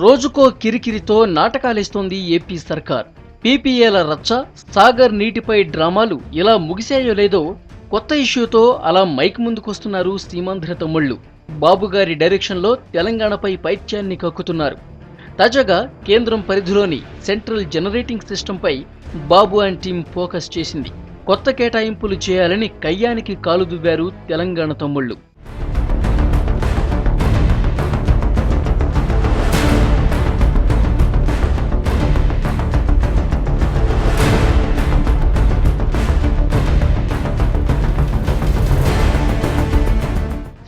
రోజుకో కిరికిరితో నాటకాలేస్తోంది ఏపీ సర్కార్. పీపీఏల రచ్చ, సాగర్ నీటిపై డ్రామాలు ఇలా ముగిశాయో లేదో కొత్త ఇష్యూతో అలా మైక్ ముందుకొస్తున్నారు సీమాంధ్ర తమ్ముళ్లు. బాబుగారి డైరెక్షన్లో తెలంగాణపై పైత్యాన్ని కక్కుతున్నారు. తాజాగా కేంద్రం పరిధిలోని సెంట్రల్ జనరేటింగ్ సిస్టంపై బాబు అండ్ టీం ఫోకస్ చేసింది. కొత్త కేటాయింపులు చేయాలని కయ్యానికి కాలు దువ్వారు తెలంగాణ తమ్ముళ్లు.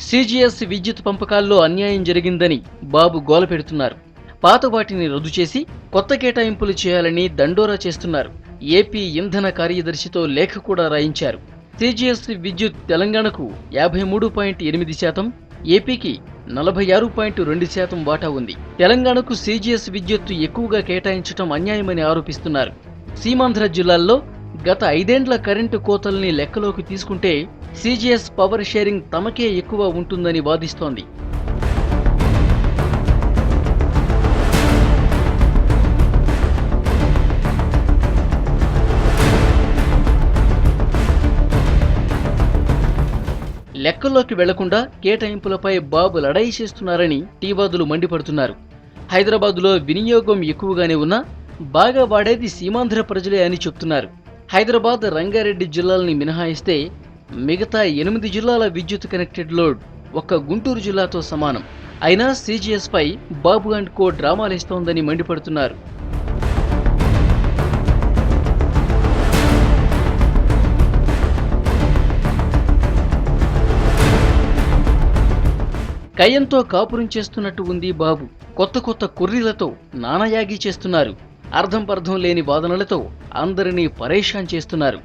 సీజీఎస్ విద్యుత్ పంపకాల్లో అన్యాయం జరిగిందని బాబు గోల పెడుతున్నారు. పాత వాటిని రద్దు చేసి కొత్త కేటాయింపులు చేయాలని దండోరా చేస్తున్నారు. ఏపీ ఇంధన కార్యదర్శితో లేఖ కూడా రాయించారు. సీజీఎస్ విద్యుత్ తెలంగాణకు 53.8%, ఏపీకి 46.2% వాటా ఉంది. తెలంగాణకు సీజీఎస్ విద్యుత్ ఎక్కువగా కేటాయించడం అన్యాయమని ఆరోపిస్తున్నారు. సీమాంధ్ర జిల్లాల్లో గత 5 ఏళ్ల కరెంటు కోతల్ని లెక్కలోకి తీసుకుంటే సీజీఎస్ పవర్ షేరింగ్ తమకే ఎక్కువ ఉంటుందని వాదిస్తోంది. లెక్కల్లోకి వెళ్లకుండా కేటాయింపులపై బాబు లడాయి చేస్తున్నారని టీవాదులు మండిపడుతున్నారు. హైదరాబాద్లో వినియోగం ఎక్కువగానే ఉన్నా బాగా వాడేది సీమాంధ్ర ప్రజలే అని చెప్తున్నారు. హైదరాబాద్, రంగారెడ్డి జిల్లాల్ని మినహాయిస్తే మిగతా 8 జిల్లాల విద్యుత్ కనెక్టెడ్ లోడ్ ఒక్క గుంటూరు జిల్లాతో సమానం. అయినా CGS pi Babu and co డ్రామాలేస్తోందని మండిపడుతున్నారు. కయ్యంతో కాపురం చేస్తున్నట్టు ఉంది బాబు. కొత్త కొత్త కుర్రీలతో నానాయాగి చేస్తున్నారు. అర్థం పర్థం లేని వాదనలతో అందరినీ పరేషాన్ చేస్తున్నారు.